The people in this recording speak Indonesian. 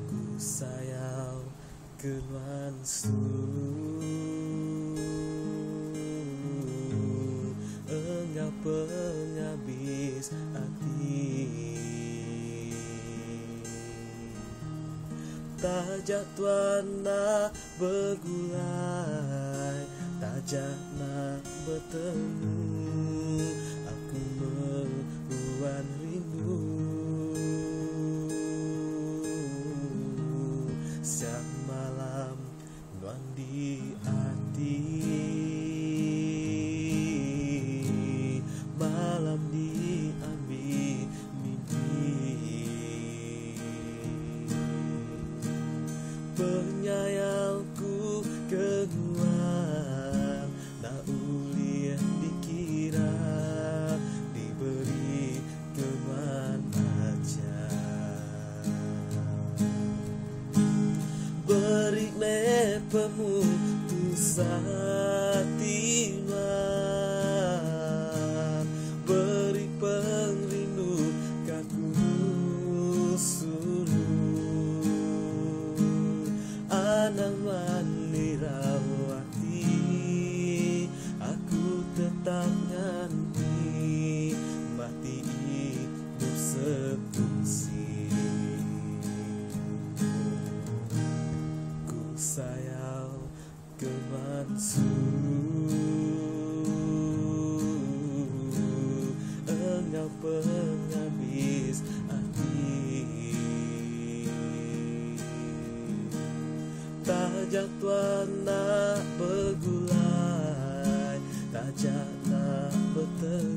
Ku sayang keluan su engkau penghabis hati, tajak tuana bergulai, tajak nak bertemu, aku meruan rindu. Siang malam nuan di hati, malam diambil mimpi. Penyayangku keluar, tak boleh dikira, diberi kemana aja. Beri me pemutusan timah, beri pengrindu kaku suruh anang melirawati, aku tetap nganti mati itu sepungsi. Ku sayang kemansu engkau penghabis hati, tajak tuan nak bergulai, tajak nak bertemu,